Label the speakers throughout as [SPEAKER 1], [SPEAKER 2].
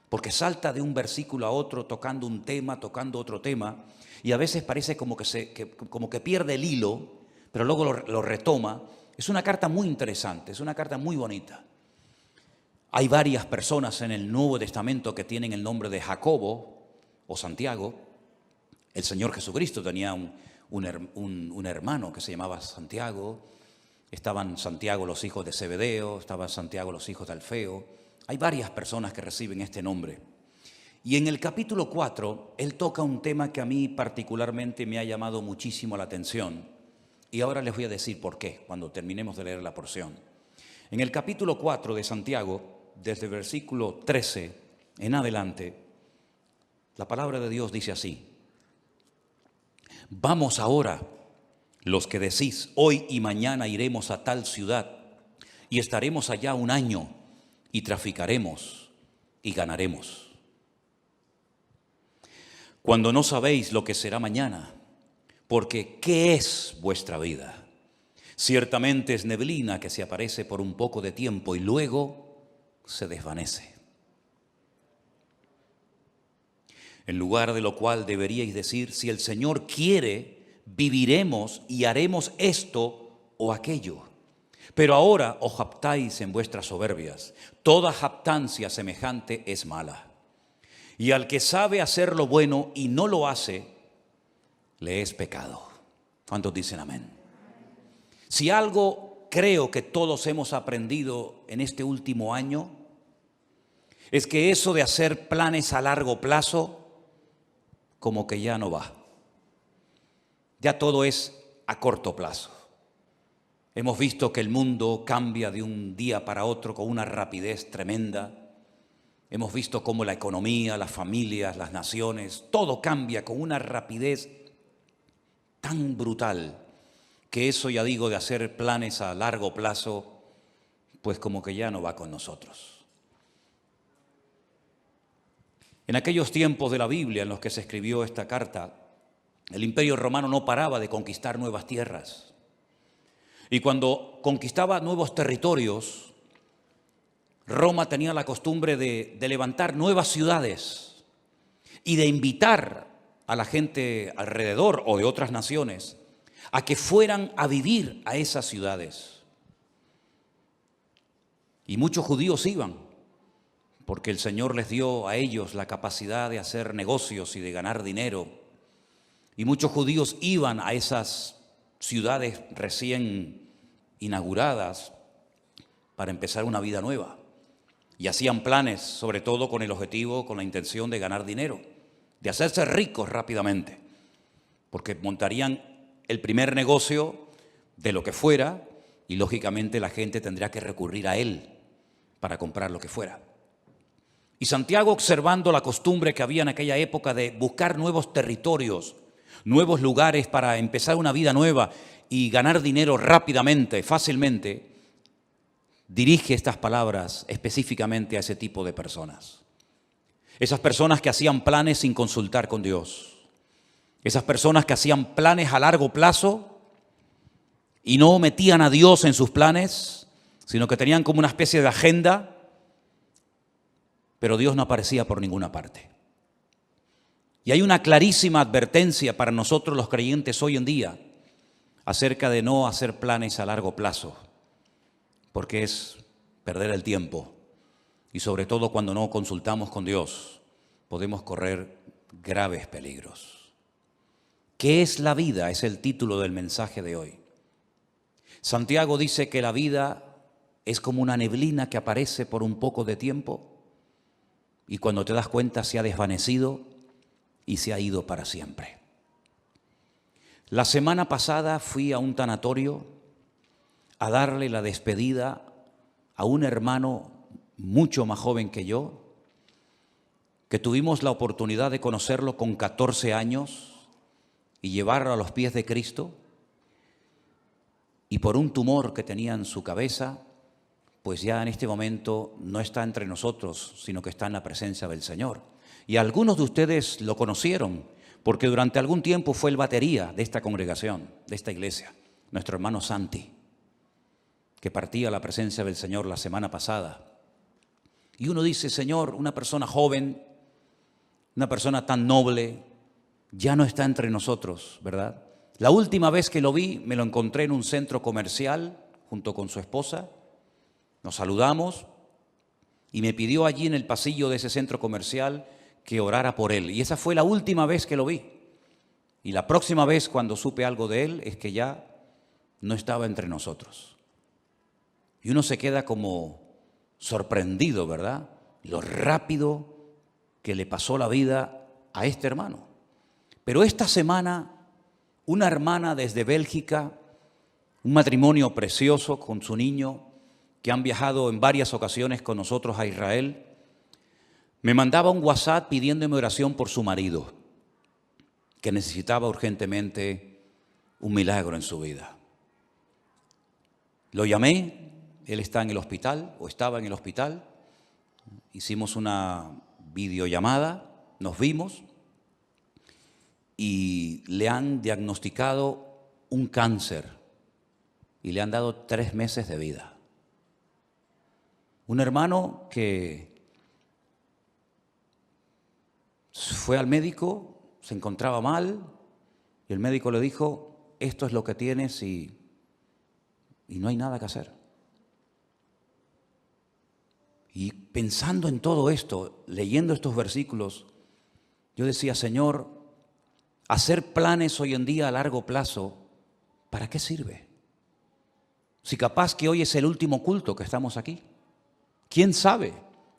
[SPEAKER 1] porque salta de un versículo a otro tocando un tema, tocando otro tema, y a veces parece como que pierde el hilo, pero luego lo retoma. Es una carta muy interesante, es una carta muy bonita. Hay varias personas en el Nuevo Testamento que tienen el nombre de Jacobo o Santiago. El Señor Jesucristo tenía un hermano que se llamaba Santiago. Estaban Santiago los hijos de Zebedeo, estaban Santiago los hijos de Alfeo. Hay varias personas que reciben este nombre. Y en el capítulo 4, él toca un tema que a mí particularmente me ha llamado muchísimo la atención. Y ahora les voy a decir por qué, cuando terminemos de leer la porción. En el capítulo 4 de Santiago, desde el versículo 13 en adelante, la palabra de Dios dice así: vamos ahora, los que decís, hoy y mañana iremos a tal ciudad, y estaremos allá un año, y traficaremos, y ganaremos. Cuando no sabéis lo que será mañana, porque ¿qué es vuestra vida? Ciertamente es neblina que se aparece por un poco de tiempo y luego se desvanece. En lugar de lo cual deberíais decir, si el Señor quiere, viviremos y haremos esto o aquello. Pero ahora os jactáis en vuestras soberbias. Toda jactancia semejante es mala. Y al que sabe hacer lo bueno y no lo hace, le es pecado. ¿Cuántos dicen amén? Si algo creo que todos hemos aprendido en este último año, es que eso de hacer planes a largo plazo, como que ya no va. Ya todo es a corto plazo. Hemos visto que el mundo cambia de un día para otro con una rapidez tremenda. Hemos visto cómo la economía, las familias, las naciones, todo cambia con una rapidez tan brutal que eso, ya digo, de hacer planes a largo plazo, pues como que ya no va con nosotros. En aquellos tiempos de la Biblia en los que se escribió esta carta, el Imperio Romano no paraba de conquistar nuevas tierras. Y cuando conquistaba nuevos territorios, Roma tenía la costumbre de levantar nuevas ciudades y de invitar a la gente alrededor o de otras naciones a que fueran a vivir a esas ciudades. Y muchos judíos iban, porque el Señor les dio a ellos la capacidad de hacer negocios y de ganar dinero. Y muchos judíos iban a esas ciudades recién inauguradas para empezar una vida nueva. Y hacían planes, sobre todo con el objetivo, con la intención de ganar dinero, de hacerse ricos rápidamente, porque montarían el primer negocio de lo que fuera y lógicamente la gente tendría que recurrir a él para comprar lo que fuera. Y Santiago, observando la costumbre que había en aquella época de buscar nuevos territorios, nuevos lugares para empezar una vida nueva y ganar dinero rápidamente, fácilmente, dirige estas palabras específicamente a ese tipo de personas. Esas personas que hacían planes sin consultar con Dios. Esas personas que hacían planes a largo plazo y no metían a Dios en sus planes, sino que tenían como una especie de agenda, pero Dios no aparecía por ninguna parte. Y hay una clarísima advertencia para nosotros los creyentes hoy en día acerca de no hacer planes a largo plazo, porque es perder el tiempo y sobre todo cuando no consultamos con Dios podemos correr graves peligros. ¿Qué es la vida? Es el título del mensaje de hoy. Santiago dice que la vida es como una neblina que aparece por un poco de tiempo y cuando te das cuenta se ha desvanecido y se ha ido para siempre. La semana pasada fui a un tanatorio a darle la despedida a un hermano mucho más joven que yo, que tuvimos la oportunidad de conocerlo con 14 años y llevarlo a los pies de Cristo, y por un tumor que tenía en su cabeza, pues ya en este momento no está entre nosotros, sino que está en la presencia del Señor. Y algunos de ustedes lo conocieron, porque durante algún tiempo fue el batería de esta congregación, de esta iglesia, nuestro hermano Santi, que partía a la presencia del Señor la semana pasada. Y uno dice, Señor, una persona joven, una persona tan noble, ya no está entre nosotros, ¿verdad? La última vez que lo vi, me lo encontré en un centro comercial junto con su esposa. Nos saludamos y me pidió allí en el pasillo de ese centro comercial que orara por él. Y esa fue la última vez que lo vi. Y la próxima vez cuando supe algo de él es que ya no estaba entre nosotros. Y uno se queda como sorprendido, ¿verdad? Lo rápido que le pasó la vida a este hermano. Pero esta semana, una hermana desde Bélgica, un matrimonio precioso con su niño, que han viajado en varias ocasiones con nosotros a Israel, me mandaba un WhatsApp pidiéndome oración por su marido, que necesitaba urgentemente un milagro en su vida. Lo llamé, él está en el hospital, o estaba en el hospital, hicimos una videollamada, nos vimos y le han diagnosticado un cáncer y le han dado 3 meses de vida. Un hermano que fue al médico, se encontraba mal y el médico le dijo, esto es lo que tienes y no hay nada que hacer. Y pensando en todo esto, leyendo estos versículos, yo decía, Señor, hacer planes hoy en día a largo plazo, ¿para qué sirve? Si capaz que hoy es el último culto que estamos aquí. ¿Quién sabe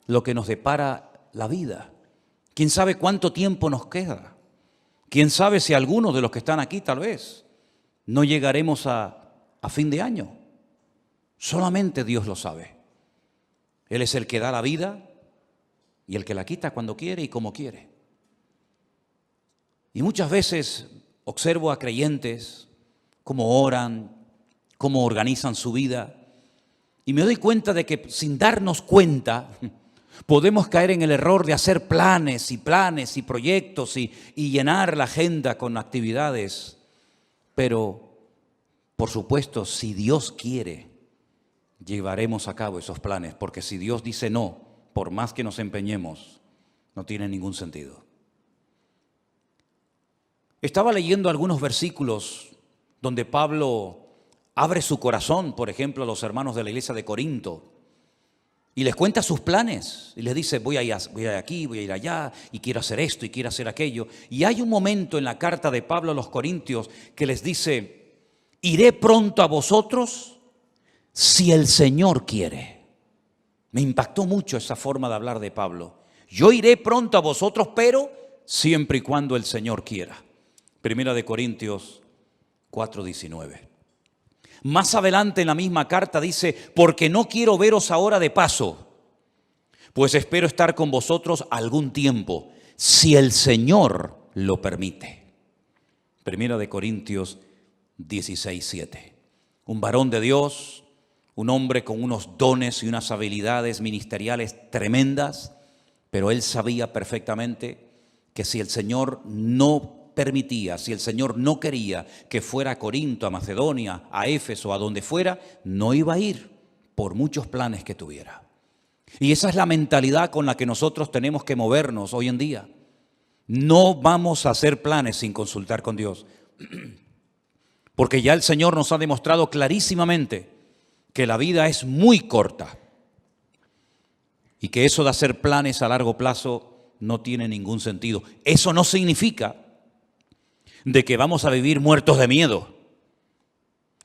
[SPEAKER 1] lo que nos depara la vida? ¿Quién sabe cuánto tiempo nos queda? ¿Quién sabe si algunos de los que están aquí tal vez no llegaremos a fin de año? Solamente Dios lo sabe. Él es el que da la vida y el que la quita cuando quiere y como quiere. Y muchas veces observo a creyentes cómo oran, cómo organizan su vida, y me doy cuenta de que sin darnos cuenta podemos caer en el error de hacer planes y proyectos y llenar la agenda con actividades. Pero, por supuesto, si Dios quiere, llevaremos a cabo esos planes, porque si Dios dice no, por más que nos empeñemos, no tiene ningún sentido. Estaba leyendo algunos versículos donde Pablo abre su corazón, por ejemplo, a los hermanos de la iglesia de Corinto y les cuenta sus planes y les dice, voy a ir aquí, voy a ir allá y quiero hacer esto y quiero hacer aquello. Y hay un momento en la carta de Pablo a los Corintios que les dice, iré pronto a vosotros si el Señor quiere. Me impactó mucho esa forma de hablar de Pablo. Yo iré pronto a vosotros, pero siempre y cuando el Señor quiera. Primera de Corintios 4:19. Más adelante en la misma carta dice, porque no quiero veros ahora de paso, pues espero estar con vosotros algún tiempo, si el Señor lo permite. Primera de Corintios 16:7. Un varón de Dios, un hombre con unos dones y unas habilidades ministeriales tremendas, pero él sabía perfectamente que si el Señor no permitía, si el Señor no quería que fuera a Corinto, a Macedonia, a Éfeso, a donde fuera, no iba a ir por muchos planes que tuviera. Y esa es la mentalidad con la que nosotros tenemos que movernos hoy en día. No vamos a hacer planes sin consultar con Dios, porque ya el Señor nos ha demostrado clarísimamente que la vida es muy corta y que eso de hacer planes a largo plazo no tiene ningún sentido. Eso no significa de que vamos a vivir muertos de miedo.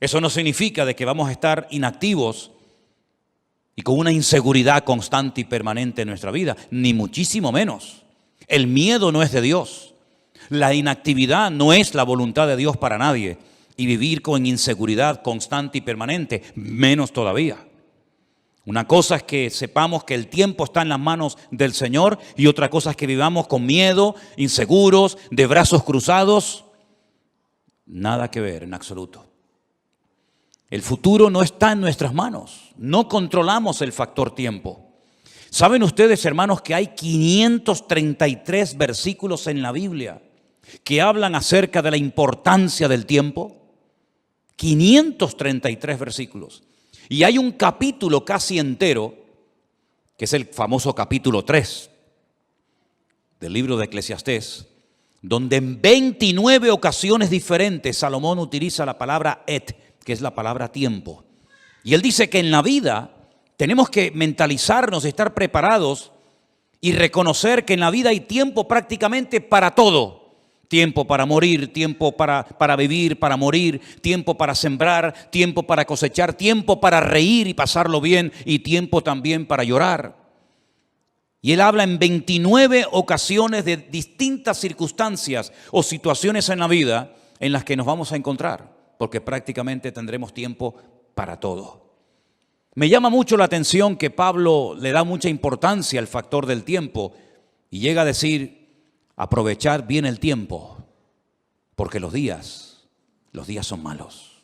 [SPEAKER 1] Eso no significa de que vamos a estar inactivos y con una inseguridad constante y permanente en nuestra vida, ni muchísimo menos. El miedo no es de Dios. La inactividad no es la voluntad de Dios para nadie. Y vivir con inseguridad constante y permanente, menos todavía. Una cosa es que sepamos que el tiempo está en las manos del Señor y otra cosa es que vivamos con miedo, inseguros, de brazos cruzados. Nada que ver en absoluto. El futuro no está en nuestras manos. No controlamos el factor tiempo. ¿Saben ustedes, hermanos, que hay 533 versículos en la Biblia que hablan acerca de la importancia del tiempo? 533 versículos. Y hay un capítulo casi entero que es el famoso capítulo 3 del libro de Eclesiastés, donde en 29 ocasiones diferentes Salomón utiliza la palabra et, que es la palabra tiempo. Y él dice que en la vida tenemos que mentalizarnos, estar preparados y reconocer que en la vida hay tiempo prácticamente para todo. Tiempo para morir, tiempo para vivir, para morir, tiempo para sembrar, tiempo para cosechar, tiempo para reír y pasarlo bien y tiempo también para llorar. Y él habla en 29 ocasiones de distintas circunstancias o situaciones en la vida en las que nos vamos a encontrar, porque prácticamente tendremos tiempo para todo. Me llama mucho la atención que Pablo le da mucha importancia al factor del tiempo y llega a decir, aprovechar bien el tiempo, porque los días son malos.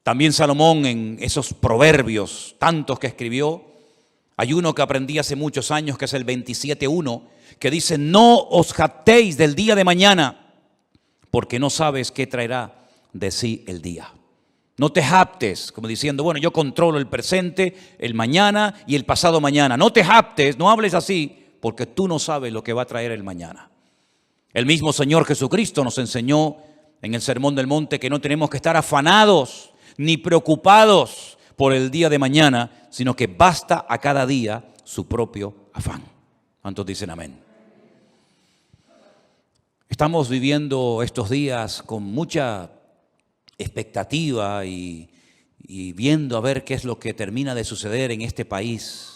[SPEAKER 1] También Salomón en esos proverbios tantos que escribió, hay uno que aprendí hace muchos años que es el 27:1, que dice, no os jactéis del día de mañana, porque no sabes qué traerá de sí el día. No te jactes, como diciendo, bueno, yo controlo el presente, el mañana y el pasado mañana. No te jactes, no hables así, porque tú no sabes lo que va a traer el mañana. El mismo Señor Jesucristo nos enseñó en el Sermón del Monte que no tenemos que estar afanados ni preocupados por el día de mañana, sino que basta a cada día su propio afán. ¿Cuántos dicen amén? Estamos viviendo estos días con mucha expectativa y viendo a ver qué es lo que termina de suceder en este país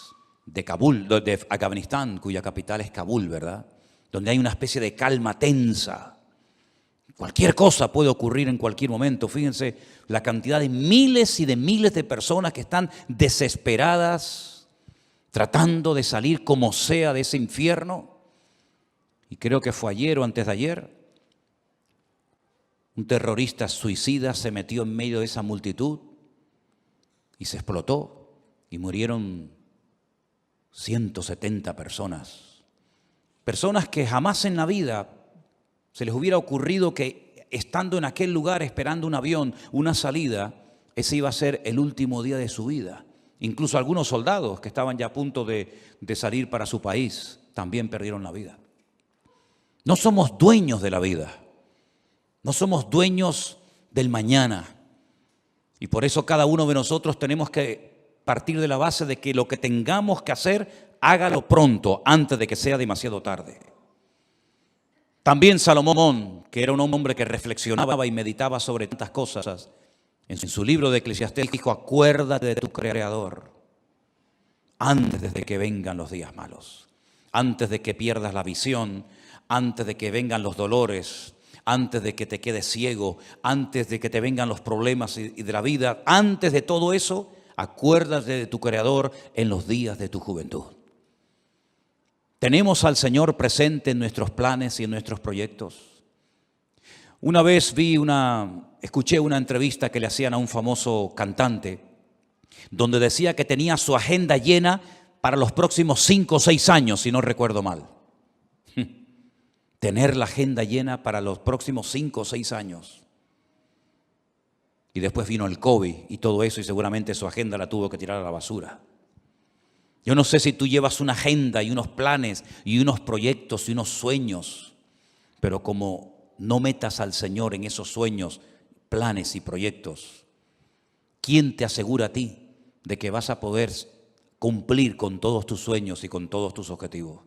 [SPEAKER 1] de Kabul, de Afganistán, cuya capital es Kabul, ¿verdad? Donde hay una especie de calma tensa. Cualquier cosa puede ocurrir en cualquier momento. Fíjense la cantidad de miles y de miles de personas que están desesperadas, tratando de salir como sea de ese infierno. Y creo que fue ayer o antes de ayer, un terrorista suicida se metió en medio de esa multitud y se explotó y murieron 170 personas. Personas que jamás en la vida se les hubiera ocurrido que estando en aquel lugar esperando un avión, una salida, ese iba a ser el último día de su vida. Incluso algunos soldados que estaban ya a punto de salir para su país también perdieron la vida. No somos dueños de la vida. No somos dueños del mañana. Y por eso cada uno de nosotros tenemos que partir de la base de que lo que tengamos que hacer, hágalo pronto, antes de que sea demasiado tarde. También Salomón, que era un hombre que reflexionaba y meditaba sobre tantas cosas, en su libro de Eclesiastés dijo, acuérdate de tu Creador antes de que vengan los días malos, antes de que pierdas la visión, antes de que vengan los dolores, antes de que te quedes ciego, antes de que te vengan los problemas y de la vida, antes de todo eso, acuérdate de tu Creador en los días de tu juventud. ¿Tenemos al Señor presente en nuestros planes y en nuestros proyectos? Una vez escuché una entrevista que le hacían a un famoso cantante, donde decía que tenía su agenda llena para los próximos 5 o 6 años, si no recuerdo mal. Tener la agenda llena para los próximos 5 o 6 años. Y después vino el COVID y todo eso y seguramente su agenda la tuvo que tirar a la basura. Yo no sé si tú llevas una agenda y unos planes y unos proyectos y unos sueños, pero como no metas al Señor en esos sueños, planes y proyectos, ¿quién te asegura a ti de que vas a poder cumplir con todos tus sueños y con todos tus objetivos?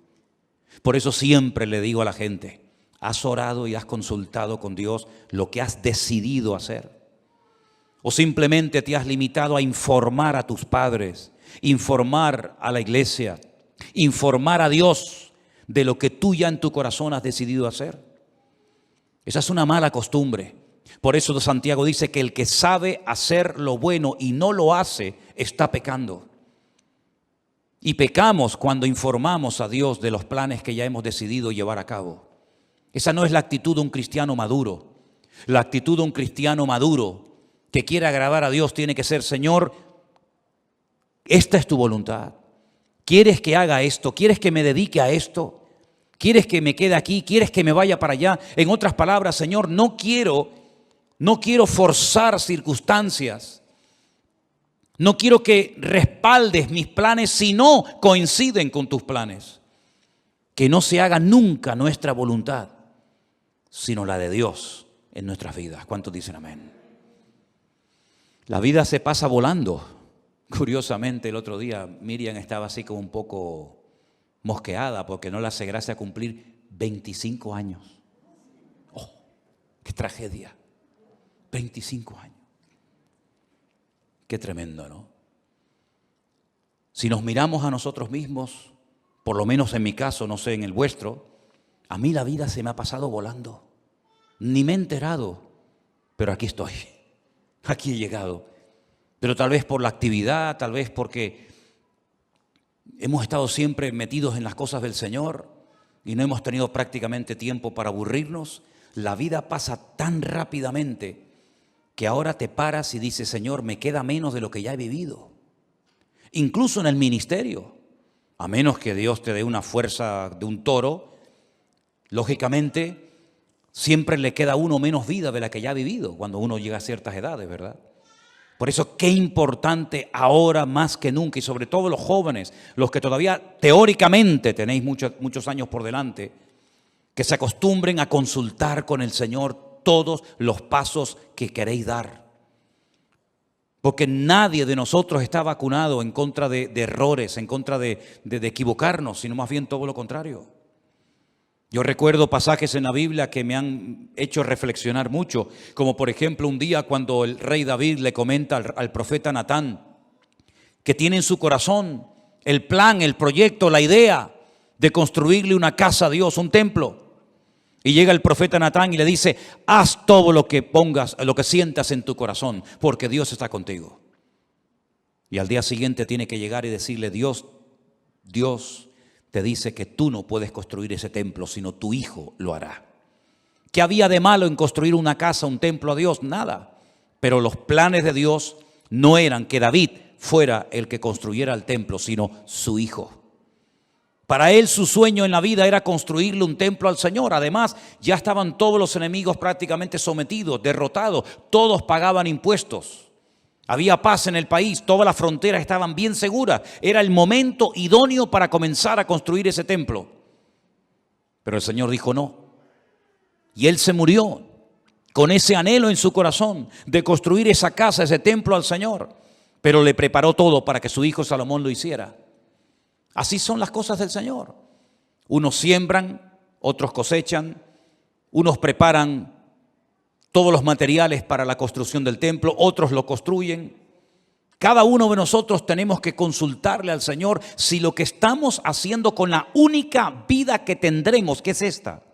[SPEAKER 1] Por eso siempre le digo a la gente, ¿has orado y has consultado con Dios lo que has decidido hacer? ¿O simplemente te has limitado a informar a tus padres, informar a la iglesia, informar a Dios de lo que tú ya en tu corazón has decidido hacer? Esa es una mala costumbre. Por eso Santiago dice que el que sabe hacer lo bueno y no lo hace, está pecando. Y pecamos cuando informamos a Dios de los planes que ya hemos decidido llevar a cabo. Esa no es la actitud de un cristiano maduro. La actitud de un cristiano maduro que quiere agradar a Dios tiene que ser, Señor, esta es tu voluntad. ¿Quieres que haga esto? ¿Quieres que me dedique a esto? ¿Quieres que me quede aquí? ¿Quieres que me vaya para allá? En otras palabras, Señor, no quiero forzar circunstancias. No quiero que respaldes mis planes si no coinciden con tus planes. Que no se haga nunca nuestra voluntad, sino la de Dios en nuestras vidas. ¿Cuántos dicen amén? La vida se pasa volando. Curiosamente, el otro día Miriam estaba así como un poco mosqueada porque no le hace gracia cumplir 25 años. ¡Oh, qué tragedia! 25 años. Qué tremendo, ¿no? Si nos miramos a nosotros mismos, por lo menos en mi caso, no sé en el vuestro, a mí la vida se me ha pasado volando. Ni me he enterado, pero aquí estoy, aquí he llegado. Pero tal vez por la actividad, tal vez porque hemos estado siempre metidos en las cosas del Señor y no hemos tenido prácticamente tiempo para aburrirnos. La vida pasa tan rápidamente que ahora te paras y dices, Señor, me queda menos de lo que ya he vivido. Incluso en el ministerio, a menos que Dios te dé una fuerza de un toro, lógicamente siempre le queda a uno menos vida de la que ya ha vivido cuando uno llega a ciertas edades, ¿verdad? Por eso qué importante ahora más que nunca, y sobre todo los jóvenes, los que todavía teóricamente tenéis muchos años por delante, que se acostumbren a consultar con el Señor todos los pasos que queréis dar. Porque nadie de nosotros está vacunado en contra de errores, en contra de equivocarnos, sino más bien todo lo contrario. Yo recuerdo pasajes en la Biblia que me han hecho reflexionar mucho, como por ejemplo un día cuando el rey David le comenta al profeta Natán que tiene en su corazón el plan, el proyecto, la idea de construirle una casa a Dios, un templo. Y llega el profeta Natán y le dice, haz todo lo que pongas, lo que sientas en tu corazón, porque Dios está contigo. Y al día siguiente tiene que llegar y decirle, Dios te dice que tú no puedes construir ese templo, sino tu hijo lo hará. ¿Qué había de malo en construir una casa, un templo a Dios? Nada. Pero los planes de Dios no eran que David fuera el que construyera el templo, sino su hijo. Para él su sueño en la vida era construirle un templo al Señor. Además, ya estaban todos los enemigos prácticamente sometidos, derrotados. Todos pagaban impuestos. Había paz en el país, todas las fronteras estaban bien seguras. Era el momento idóneo para comenzar a construir ese templo. Pero el Señor dijo no. Y él se murió con ese anhelo en su corazón de construir esa casa, ese templo al Señor. Pero le preparó todo para que su hijo Salomón lo hiciera. Así son las cosas del Señor. Unos siembran, otros cosechan, unos preparan todos los materiales para la construcción del templo, otros lo construyen. Cada uno de nosotros tenemos que consultarle al Señor si lo que estamos haciendo con la única vida que tendremos, que es esta,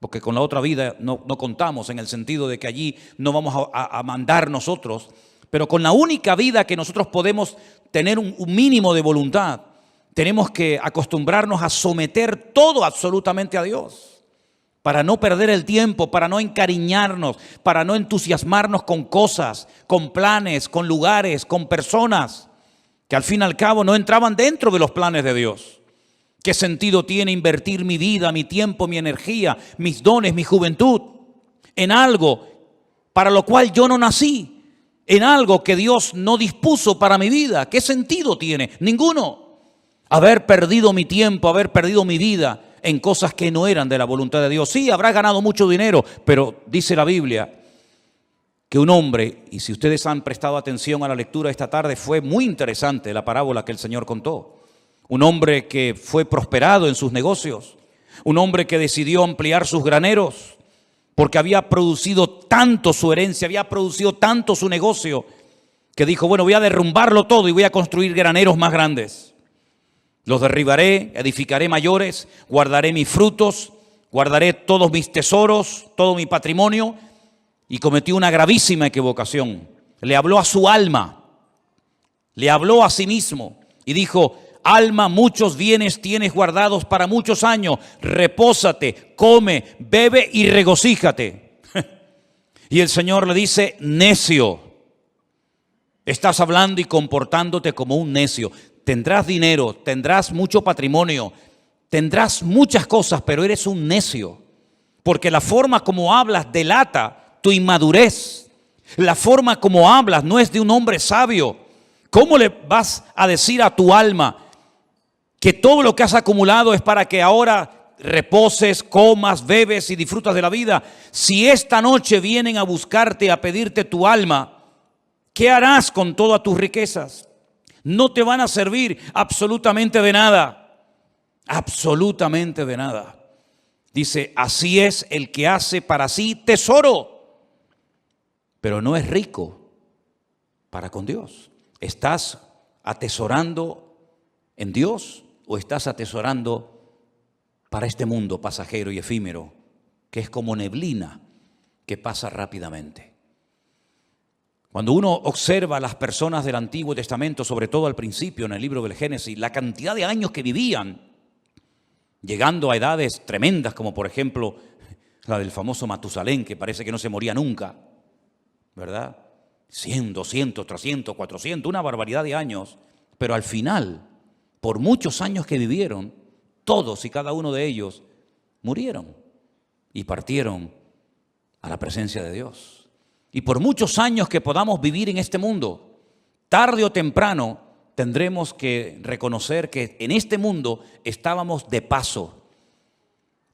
[SPEAKER 1] porque con la otra vida no contamos en el sentido de que allí no vamos a mandar nosotros, pero con la única vida que nosotros podemos tener un mínimo de voluntad, tenemos que acostumbrarnos a someter todo absolutamente a Dios, para no perder el tiempo, para no encariñarnos, para no entusiasmarnos con cosas, con planes, con lugares, con personas que al fin y al cabo no entraban dentro de los planes de Dios. ¿Qué sentido tiene invertir mi vida, mi tiempo, mi energía, mis dones, mi juventud en algo para lo cual yo no nací, en algo que Dios no dispuso para mi vida? ¿Qué sentido tiene? Ninguno. Haber perdido mi tiempo, haber perdido mi vida en cosas que no eran de la voluntad de Dios. Sí, habrá ganado mucho dinero, pero dice la Biblia que un hombre, y si ustedes han prestado atención a la lectura esta tarde, fue muy interesante la parábola que el Señor contó. Un hombre que fue prosperado en sus negocios, un hombre que decidió ampliar sus graneros, porque había producido tanto su herencia, había producido tanto su negocio, que dijo, bueno, voy a derrumbarlo todo y voy a construir graneros más grandes. Los derribaré, edificaré mayores, guardaré mis frutos, guardaré todos mis tesoros, todo mi patrimonio. Y cometió una gravísima equivocación. Le habló a su alma, le habló a sí mismo y dijo, alma, muchos bienes tienes guardados para muchos años, repósate, come, bebe y regocíjate. Y el Señor le dice, necio, estás hablando y comportándote como un necio. Tendrás dinero, tendrás mucho patrimonio, tendrás muchas cosas, pero eres un necio. Porque la forma como hablas delata tu inmadurez. La forma como hablas no es de un hombre sabio. ¿Cómo le vas a decir a tu alma que todo lo que has acumulado es para que ahora reposes, comas, bebes y disfrutas de la vida? Si esta noche vienen a buscarte, a pedirte tu alma, ¿qué harás con todas tus riquezas? No te van a servir absolutamente de nada. Absolutamente de nada. Dice, así es el que hace para sí tesoro, pero no es rico para con Dios. ¿Estás atesorando en Dios o estás atesorando para este mundo pasajero y efímero, que es como neblina que pasa rápidamente? Cuando uno observa a las personas del Antiguo Testamento, sobre todo al principio en el libro del Génesis, la cantidad de años que vivían, llegando a edades tremendas, como por ejemplo la del famoso Matusalén, que parece que no se moría nunca, ¿verdad? 100, 200, 300, 400, una barbaridad de años, pero al final, por muchos años que vivieron, todos y cada uno de ellos murieron y partieron a la presencia de Dios. Y por muchos años que podamos vivir en este mundo, tarde o temprano tendremos que reconocer que en este mundo estábamos de paso.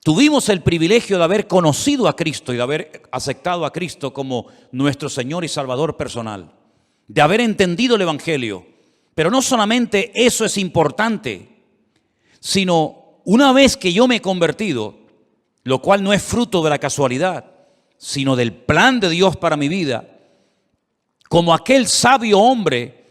[SPEAKER 1] Tuvimos el privilegio de haber conocido a Cristo y de haber aceptado a Cristo como nuestro Señor y Salvador personal, de haber entendido el Evangelio. Pero no solamente eso es importante, sino una vez que yo me he convertido, lo cual no es fruto de la casualidad, sino del plan de Dios para mi vida, como aquel sabio hombre,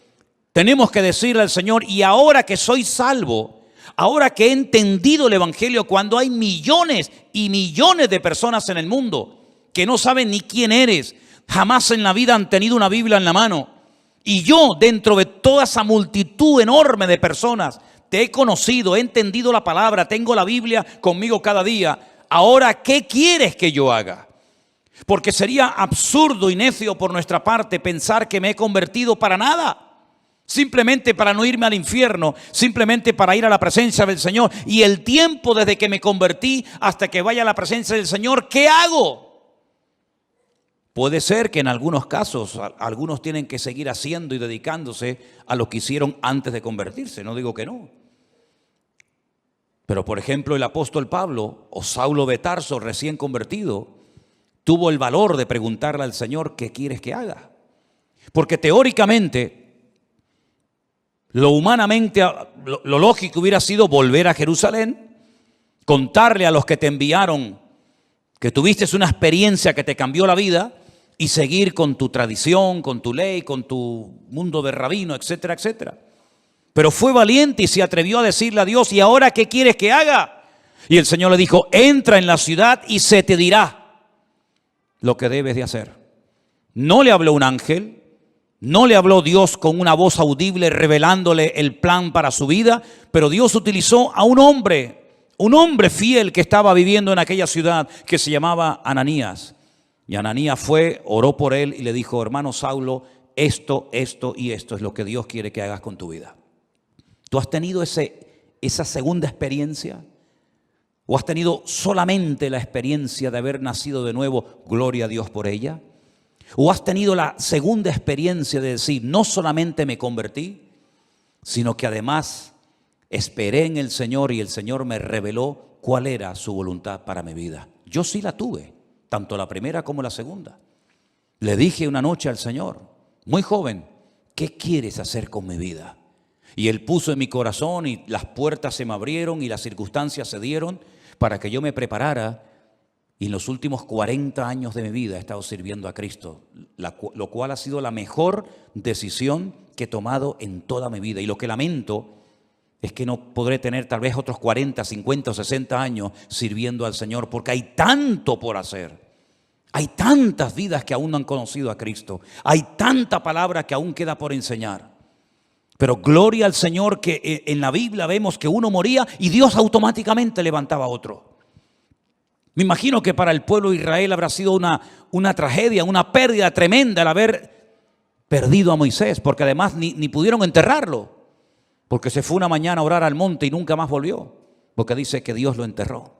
[SPEAKER 1] tenemos que decirle al Señor, y ahora que soy salvo, ahora que he entendido el Evangelio, cuando hay millones y millones de personas en el mundo que no saben ni quién eres, jamás en la vida han tenido una Biblia en la mano, y yo dentro de toda esa multitud enorme de personas te he conocido, he entendido la palabra, tengo la Biblia conmigo cada día, ahora ¿qué quieres que yo haga? Porque sería absurdo y necio por nuestra parte pensar que me he convertido para nada. Simplemente para no irme al infierno, simplemente para ir a la presencia del Señor. Y el tiempo desde que me convertí hasta que vaya a la presencia del Señor, ¿qué hago? Puede ser que en algunos casos algunos tienen que seguir haciendo y dedicándose a lo que hicieron antes de convertirse, no digo que no. Pero por ejemplo el apóstol Pablo o Saulo de Tarso, recién convertido, tuvo el valor de preguntarle al Señor, ¿qué quieres que haga? Porque teóricamente, lo humanamente, lo lógico hubiera sido volver a Jerusalén, contarle a los que te enviaron que tuviste una experiencia que te cambió la vida y seguir con tu tradición, con tu ley, con tu mundo de rabino, etcétera, etcétera. Pero fue valiente y se atrevió a decirle a Dios, ¿y ahora qué quieres que haga? Y el Señor le dijo, entra en la ciudad y se te dirá lo que debes de hacer. No le habló un ángel, no le habló Dios con una voz audible revelándole el plan para su vida, pero Dios utilizó a un hombre fiel que estaba viviendo en aquella ciudad que se llamaba Ananías. Y Ananías fue, oró por él y le dijo, hermano Saulo, esto y esto es lo que Dios quiere que hagas con tu vida. ¿Tú has tenido esa segunda experiencia? ¿O has tenido solamente la experiencia de haber nacido de nuevo? Gloria a Dios por ella. ¿O has tenido la segunda experiencia de decir, no solamente me convertí, sino que además esperé en el Señor y el Señor me reveló cuál era su voluntad para mi vida? Yo sí la tuve, tanto la primera como la segunda. Le dije una noche al Señor, muy joven, ¿qué quieres hacer con mi vida? Y Él puso en mi corazón y las puertas se me abrieron y las circunstancias se dieron para que yo me preparara. Y en los últimos 40 años de mi vida he estado sirviendo a Cristo, lo cual ha sido la mejor decisión que he tomado en toda mi vida. Y lo que lamento es que no podré tener tal vez otros 40, 50 o 60 años sirviendo al Señor, porque hay tanto por hacer. Hay tantas vidas que aún no han conocido a Cristo. Hay tanta palabra que aún queda por enseñar. Pero gloria al Señor que en la Biblia vemos que uno moría y Dios automáticamente levantaba a otro. Me imagino que para el pueblo de Israel habrá sido una tragedia, una pérdida tremenda el haber perdido a Moisés, porque además ni pudieron enterrarlo, porque se fue una mañana a orar al monte y nunca más volvió, porque dice que Dios lo enterró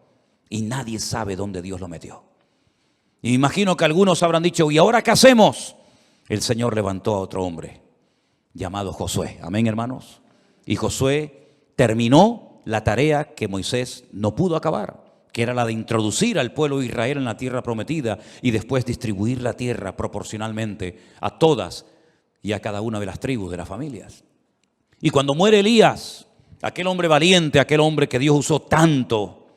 [SPEAKER 1] y nadie sabe dónde Dios lo metió. Y me imagino que algunos habrán dicho, ¿y ahora qué hacemos? El Señor levantó a otro hombre llamado Josué. Amén, hermanos. Y Josué terminó la tarea que Moisés no pudo acabar, que era la de introducir al pueblo de Israel en la tierra prometida y después distribuir la tierra proporcionalmente a todas y a cada una de las tribus de las familias. Y cuando muere Elías, aquel hombre valiente, aquel hombre que Dios usó tanto,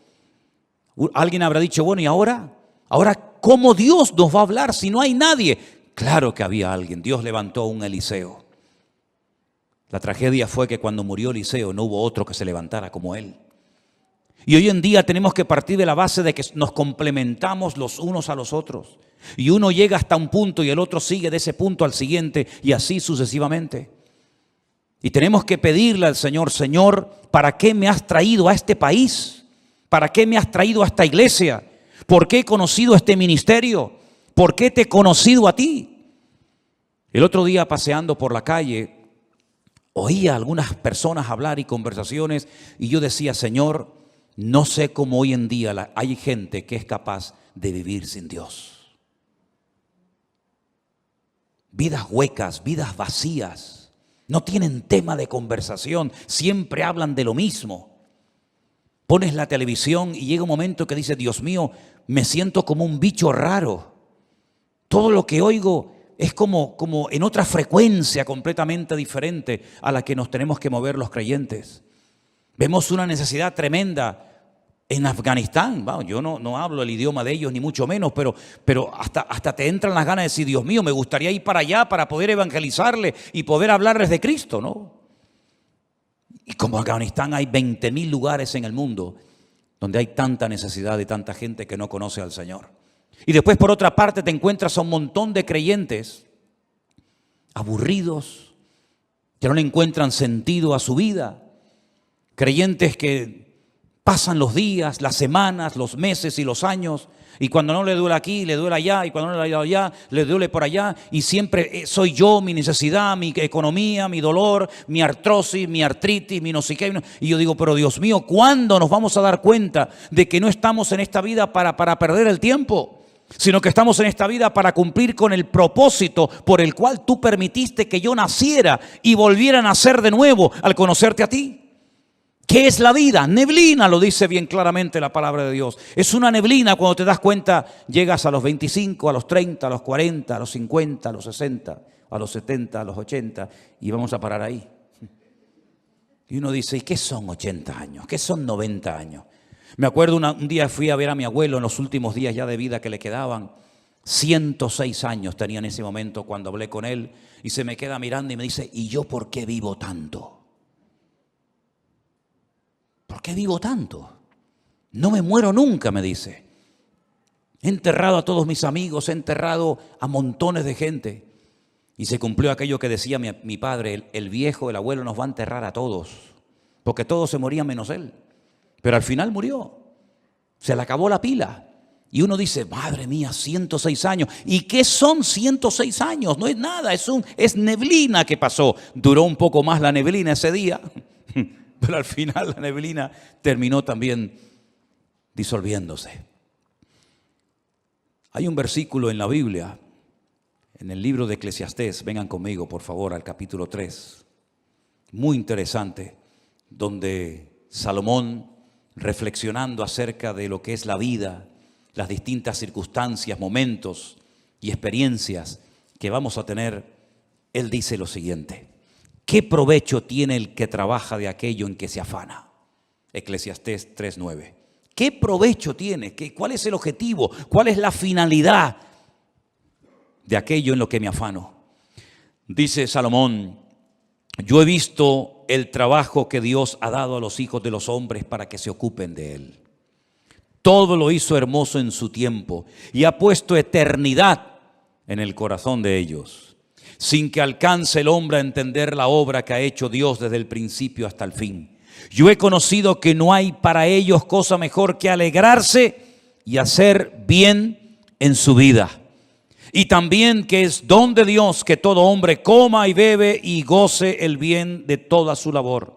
[SPEAKER 1] alguien habrá dicho, bueno, ¿y ahora? ¿Ahora cómo Dios nos va a hablar si no hay nadie? Claro que había alguien. Dios levantó a un Eliseo. La tragedia fue que cuando murió Eliseo no hubo otro que se levantara como él. Y hoy en día tenemos que partir de la base de que nos complementamos los unos a los otros. Y uno llega hasta un punto y el otro sigue de ese punto al siguiente y así sucesivamente. Y tenemos que pedirle al Señor, Señor, ¿para qué me has traído a este país? ¿Para qué me has traído a esta iglesia? ¿Por qué he conocido este ministerio? ¿Por qué te he conocido a ti? El otro día paseando por la calle, oía a algunas personas hablar y conversaciones y yo decía, Señor, no sé cómo hoy en día hay gente que es capaz de vivir sin Dios. Vidas huecas, vidas vacías, no tienen tema de conversación, siempre hablan de lo mismo. Pones la televisión y llega un momento que dices, Dios mío, me siento como un bicho raro. Todo lo que oigo es como en otra frecuencia completamente diferente a la que nos tenemos que mover los creyentes. Vemos una necesidad tremenda en Afganistán. Bueno, yo no hablo el idioma de ellos ni mucho menos, pero hasta te entran las ganas de decir, Dios mío, me gustaría ir para allá para poder evangelizarles y poder hablarles de Cristo, ¿no? Y como en Afganistán hay 20.000 lugares en el mundo donde hay tanta necesidad de tanta gente que no conoce al Señor. Y después por otra parte te encuentras a un montón de creyentes aburridos, que no le encuentran sentido a su vida. Creyentes que pasan los días, las semanas, los meses y los años, y cuando no le duele aquí, le duele allá, y cuando no le duele allá, le duele por allá, y siempre soy yo, mi necesidad, mi economía, mi dolor, mi artrosis, mi artritis, mi no sé qué. Y yo digo, pero Dios mío, ¿cuándo nos vamos a dar cuenta de que no estamos en esta vida para perder el tiempo? Sino que estamos en esta vida para cumplir con el propósito por el cual tú permitiste que yo naciera y volviera a nacer de nuevo al conocerte a ti. ¿Qué es la vida? Neblina, lo dice bien claramente la palabra de Dios. Es una neblina. Cuando te das cuenta, llegas a los 25, a los 30, a los 40, a los 50, a los 60, a los 70, a los 80 y vamos a parar ahí. Y uno dice, ¿y qué son 80 años? ¿Qué son 90 años? Me acuerdo un día fui a ver a mi abuelo en los últimos días ya de vida que le quedaban. 106 años tenía en ese momento cuando hablé con él y se me queda mirando y me dice, ¿y yo por qué vivo tanto? ¿Por qué vivo tanto? No me muero nunca, me dice. He enterrado a todos mis amigos, he enterrado a montones de gente. Y se cumplió aquello que decía mi padre, el viejo, el abuelo nos va a enterrar a todos, porque todos se morían menos él. Pero al final murió, se le acabó la pila. Y uno dice, madre mía, 106 años. ¿Y qué son 106 años? No es nada, es neblina que pasó. Duró un poco más la neblina ese día, pero al final la neblina terminó también disolviéndose. Hay un versículo en la Biblia, en el libro de Eclesiastés, vengan conmigo por favor al capítulo 3, muy interesante, donde Salomón, reflexionando acerca de lo que es la vida, las distintas circunstancias, momentos y experiencias que vamos a tener, él dice lo siguiente: ¿qué provecho tiene el que trabaja de aquello en que se afana? Eclesiastés 3:9. ¿Qué provecho tiene? ¿Cuál es el objetivo? ¿Cuál es la finalidad de aquello en lo que me afano? Dice Salomón: yo he visto el trabajo que Dios ha dado a los hijos de los hombres para que se ocupen de él. Todo lo hizo hermoso en su tiempo y ha puesto eternidad en el corazón de ellos, sin que alcance el hombre a entender la obra que ha hecho Dios desde el principio hasta el fin. Yo he conocido que no hay para ellos cosa mejor que alegrarse y hacer bien en su vida. Y también que es don de Dios que todo hombre coma y bebe y goce el bien de toda su labor.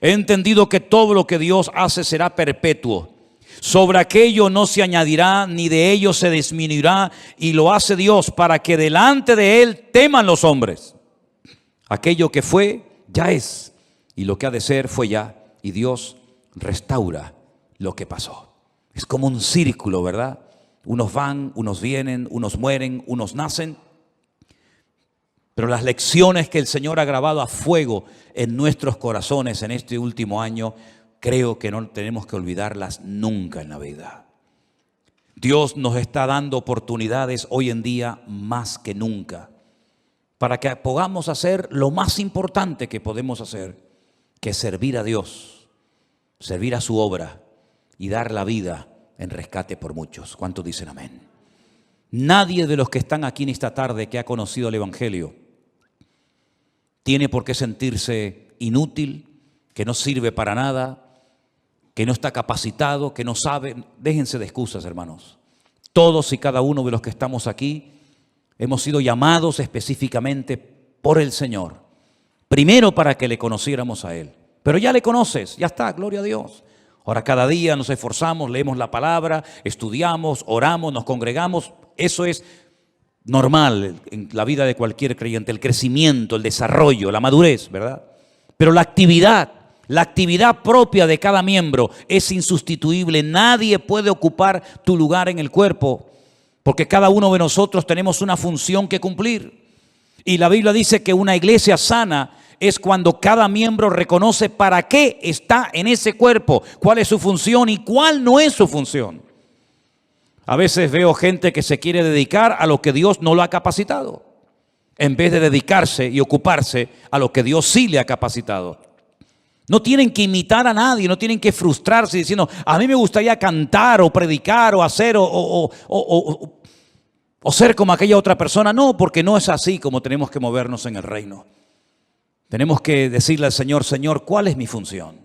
[SPEAKER 1] He entendido que todo lo que Dios hace será perpetuo. Sobre aquello no se añadirá ni de ello se disminuirá, y lo hace Dios para que delante de él teman los hombres. Aquello que fue, ya es. Y lo que ha de ser, fue ya. Y Dios restaura lo que pasó. Es como un círculo, ¿verdad? Unos van, unos vienen, unos mueren, unos nacen. Pero las lecciones que el Señor ha grabado a fuego en nuestros corazones en este último año, creo que no tenemos que olvidarlas nunca en la vida. Dios nos está dando oportunidades hoy en día más que nunca para que podamos hacer lo más importante que podemos hacer, que es servir a Dios, servir a su obra y dar la vida en rescate por muchos. ¿Cuántos dicen amén? Nadie de los que están aquí en esta tarde que ha conocido el Evangelio tiene por qué sentirse inútil, que no sirve para nada, que no está capacitado, que no sabe. Déjense de excusas, hermanos. Todos y cada uno de los que estamos aquí hemos sido llamados específicamente por el Señor. Primero para que le conociéramos a Él. Pero ya le conoces, ya está, gloria a Dios. Ahora cada día nos esforzamos, leemos la palabra, estudiamos, oramos, nos congregamos. Eso es normal en la vida de cualquier creyente, el crecimiento, el desarrollo, la madurez, ¿verdad? Pero la actividad propia de cada miembro es insustituible. Nadie puede ocupar tu lugar en el cuerpo, porque cada uno de nosotros tenemos una función que cumplir. Y la Biblia dice que una iglesia sana es cuando cada miembro reconoce para qué está en ese cuerpo, cuál es su función y cuál no es su función. A veces veo gente que se quiere dedicar a lo que Dios no lo ha capacitado, en vez de dedicarse y ocuparse a lo que Dios sí le ha capacitado. No tienen que imitar a nadie, no tienen que frustrarse diciendo, a mí me gustaría cantar o predicar o hacer o ser como aquella otra persona. No, porque no es así como tenemos que movernos en el reino. Tenemos que decirle al Señor, Señor, ¿cuál es mi función?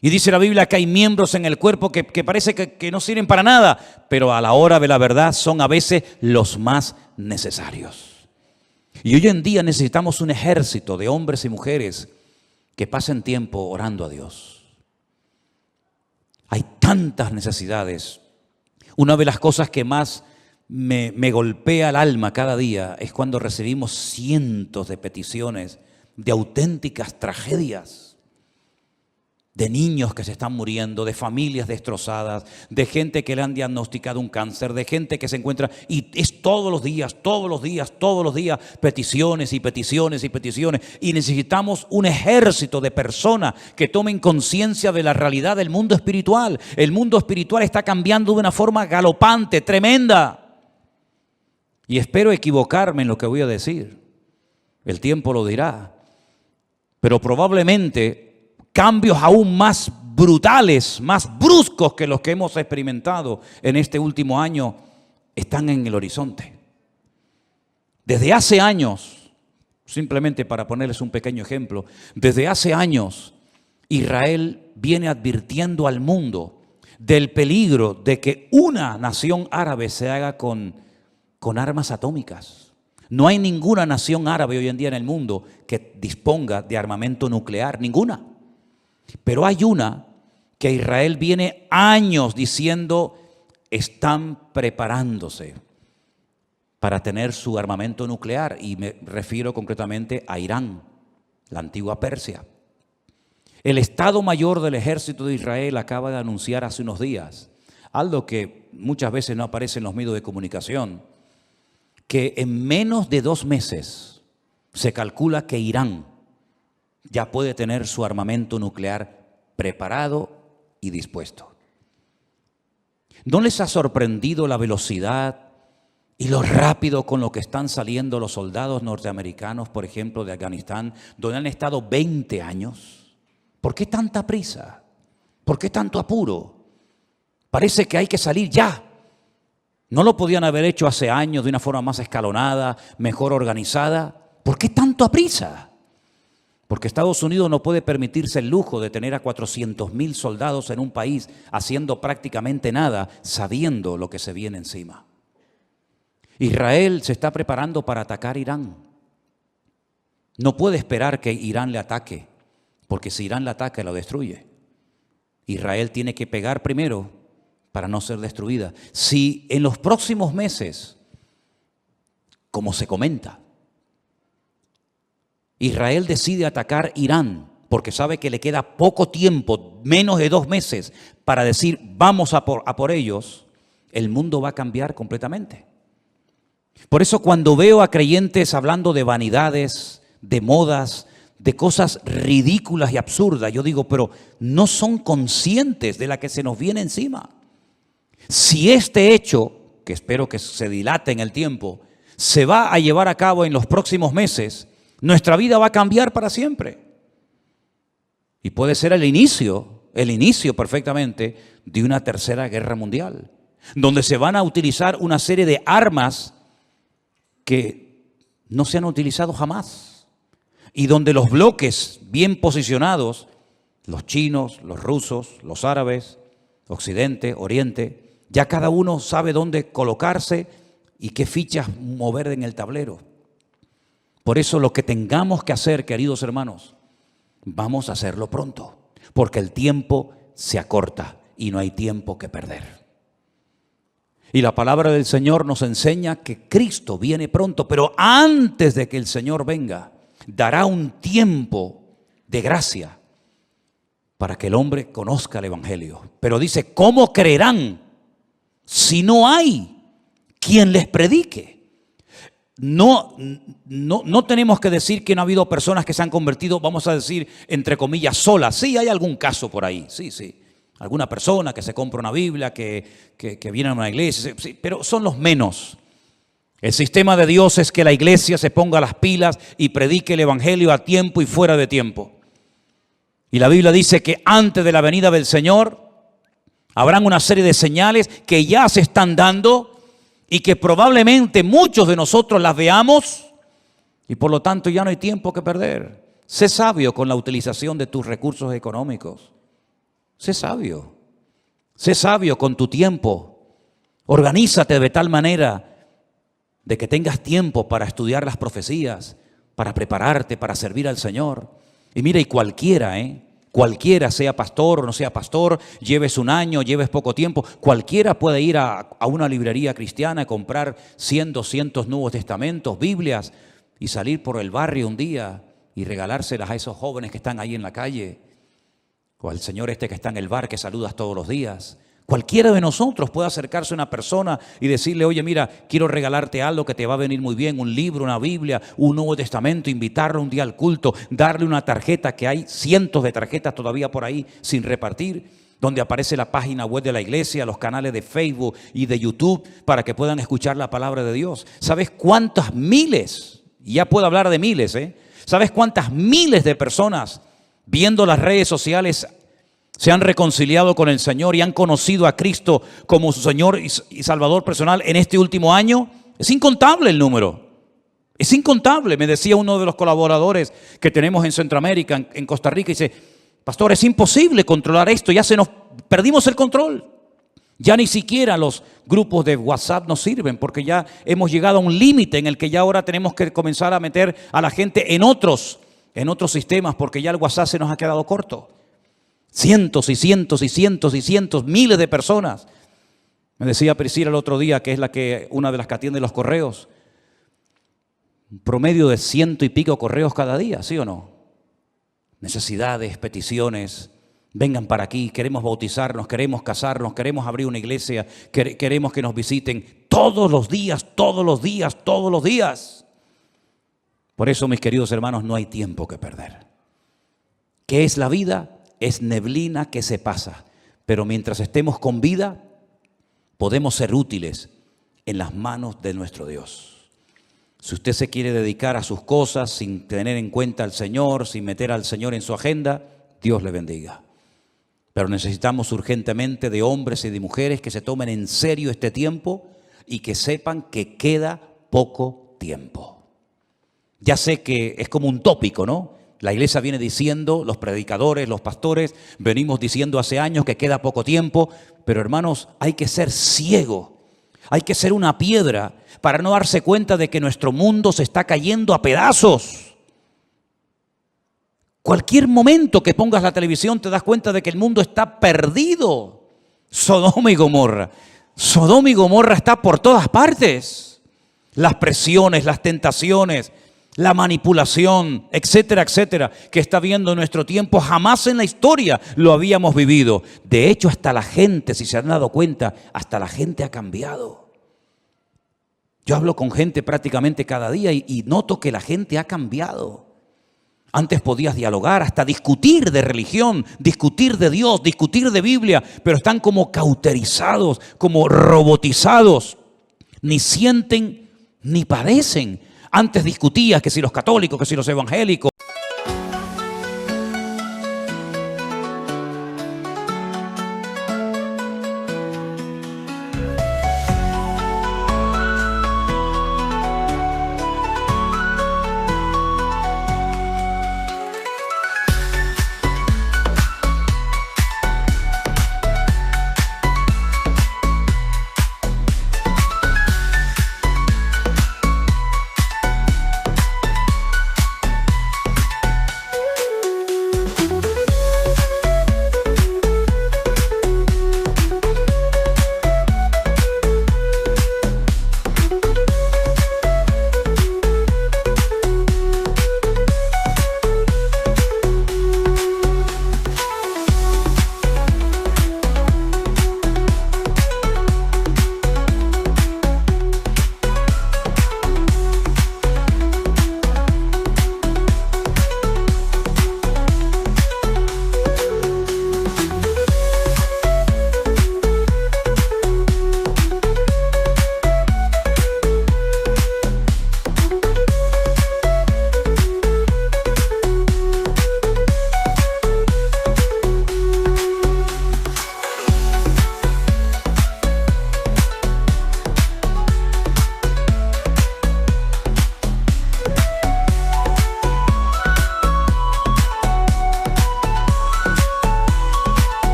[SPEAKER 1] Y dice la Biblia que hay miembros en el cuerpo que parece que no sirven para nada, pero a la hora de la verdad son a veces los más necesarios. Y hoy en día necesitamos un ejército de hombres y mujeres que pasen tiempo orando a Dios. Hay tantas necesidades. Una de las cosas que más me golpea el alma cada día es cuando recibimos cientos de peticiones de auténticas tragedias. De niños que se están muriendo, de familias destrozadas, de gente que le han diagnosticado un cáncer, de gente que se encuentra, y es todos los días, peticiones y peticiones y peticiones. Y necesitamos un ejército de personas que tomen conciencia de la realidad del mundo espiritual. El mundo espiritual está cambiando de una forma galopante, tremenda. Y espero equivocarme en lo que voy a decir. El tiempo lo dirá. Pero probablemente cambios aún más brutales, más bruscos que los que hemos experimentado en este último año están en el horizonte. Desde hace años, simplemente para ponerles un pequeño ejemplo, desde hace años Israel viene advirtiendo al mundo del peligro de que una nación árabe se haga con armas atómicas. No hay ninguna nación árabe hoy en día en el mundo que disponga de armamento nuclear, ninguna. Pero hay una que Israel viene años diciendo están preparándose para tener su armamento nuclear, y me refiero concretamente a Irán, la antigua Persia. El Estado Mayor del Ejército de Israel acaba de anunciar hace unos días algo que muchas veces no aparece en los medios de comunicación, que en menos de 2 meses se calcula que Irán ya puede tener su armamento nuclear preparado y dispuesto. ¿No les ha sorprendido la velocidad y lo rápido con lo que están saliendo los soldados norteamericanos, por ejemplo, de Afganistán, donde han estado 20 años? ¿Por qué tanta prisa? ¿Por qué tanto apuro? Parece que hay que salir ya. ¿No lo podían haber hecho hace años de una forma más escalonada, mejor organizada? ¿Por qué tanto a prisa? Porque Estados Unidos no puede permitirse el lujo de tener a 400,000 soldados en un país haciendo prácticamente nada, sabiendo lo que se viene encima. Israel se está preparando para atacar Irán. No puede esperar que Irán le ataque, porque si Irán le ataca, lo destruye. Israel tiene que pegar primero para no ser destruida. Si en los próximos meses, como se comenta, Israel decide atacar Irán porque sabe que le queda poco tiempo, menos de 2 meses, para decir vamos a por ellos, el mundo va a cambiar completamente. Por eso cuando veo a creyentes hablando de vanidades, de modas, de cosas ridículas y absurdas, yo digo, pero no son conscientes de la que se nos viene encima. Si este hecho, que espero que se dilate en el tiempo, se va a llevar a cabo en los próximos meses, nuestra vida va a cambiar para siempre. Y puede ser el inicio perfectamente de una tercera guerra mundial, donde se van a utilizar una serie de armas que no se han utilizado jamás, y donde los bloques bien posicionados, los chinos, los rusos, los árabes, Occidente, Oriente, ya cada uno sabe dónde colocarse y qué fichas mover en el tablero. Por eso lo que tengamos que hacer, queridos hermanos, vamos a hacerlo pronto, porque el tiempo se acorta y no hay tiempo que perder. Y la palabra del Señor nos enseña que Cristo viene pronto, pero antes de que el Señor venga, dará un tiempo de gracia para que el hombre conozca el Evangelio. Pero dice, ¿cómo creerán si no hay quien les predique? No tenemos que decir que no ha habido personas que se han convertido, vamos a decir, entre comillas, solas. Sí, hay algún caso por ahí, sí. Alguna persona que se compra una Biblia, que viene a una iglesia, sí, pero son los menos. El sistema de Dios es que la iglesia se ponga las pilas y predique el Evangelio a tiempo y fuera de tiempo. Y la Biblia dice que antes de la venida del Señor habrán una serie de señales que ya se están dando y que probablemente muchos de nosotros las veamos y por lo tanto ya no hay tiempo que perder. Sé sabio con la utilización de tus recursos económicos. Sé sabio con tu tiempo. Organízate de tal manera de que tengas tiempo para estudiar las profecías, para prepararte, para servir al Señor. Y mira, y cualquiera, sea pastor o no sea pastor, lleves un año, lleves poco tiempo, cualquiera puede ir a una librería cristiana, comprar 100, 200 Nuevos Testamentos, Biblias, y salir por el barrio un día y regalárselas a esos jóvenes que están ahí en la calle, o al señor que está en el bar que saludas todos los días. Cualquiera de nosotros puede acercarse a una persona y decirle, oye, mira, quiero regalarte algo que te va a venir muy bien, un libro, una Biblia, un Nuevo Testamento, invitarlo un día al culto, darle una tarjeta, que hay cientos de tarjetas todavía por ahí sin repartir, donde aparece la página web de la iglesia, los canales de Facebook y de YouTube, para que puedan escuchar la palabra de Dios. ¿Sabes cuántas miles? Y ya puedo hablar de miles, ¿Sabes cuántas miles de personas viendo las redes sociales se han reconciliado con el Señor y han conocido a Cristo como su Señor y Salvador personal en este último año? Es incontable el número. Es incontable. Me decía uno de los colaboradores que tenemos en Centroamérica, en Costa Rica, y dice, pastor, es imposible controlar esto, perdimos el control. Ya ni siquiera los grupos de WhatsApp nos sirven, porque ya hemos llegado a un límite en el que ya ahora tenemos que comenzar a meter a la gente en otros sistemas, porque ya el WhatsApp se nos ha quedado corto. Cientos y cientos y cientos y cientos, miles de personas. Me decía Priscila el otro día, que es una de las que atiende los correos, un promedio de 100 y pico correos cada día, ¿sí o no? Necesidades, peticiones, vengan para aquí, queremos bautizarnos, queremos casarnos, queremos abrir una iglesia, queremos que nos visiten todos los días. Por eso, mis queridos hermanos, no hay tiempo que perder. ¿Qué es la vida? Es neblina que se pasa, pero mientras estemos con vida, podemos ser útiles en las manos de nuestro Dios. Si usted se quiere dedicar a sus cosas sin tener en cuenta al Señor, sin meter al Señor en su agenda, Dios le bendiga. Pero necesitamos urgentemente de hombres y de mujeres que se tomen en serio este tiempo y que sepan que queda poco tiempo. Ya sé que es como un tópico, ¿no? La iglesia viene diciendo, los predicadores, los pastores, venimos diciendo hace años que queda poco tiempo, pero hermanos, hay que ser ciego, hay que ser una piedra para no darse cuenta de que nuestro mundo se está cayendo a pedazos. Cualquier momento que pongas la televisión te das cuenta de que el mundo está perdido. Sodoma y Gomorra está por todas partes. Las presiones, las tentaciones, la manipulación, etcétera, etcétera, que está viendo en nuestro tiempo, jamás en la historia lo habíamos vivido. De hecho, hasta la gente, si se han dado cuenta, hasta la gente ha cambiado. Yo hablo con gente prácticamente cada día y noto que la gente ha cambiado. Antes podías dialogar, hasta discutir de religión, discutir de Dios, discutir de Biblia, pero están como cauterizados, como robotizados. Ni sienten ni padecen. Antes discutías que si los católicos, que si los evangélicos,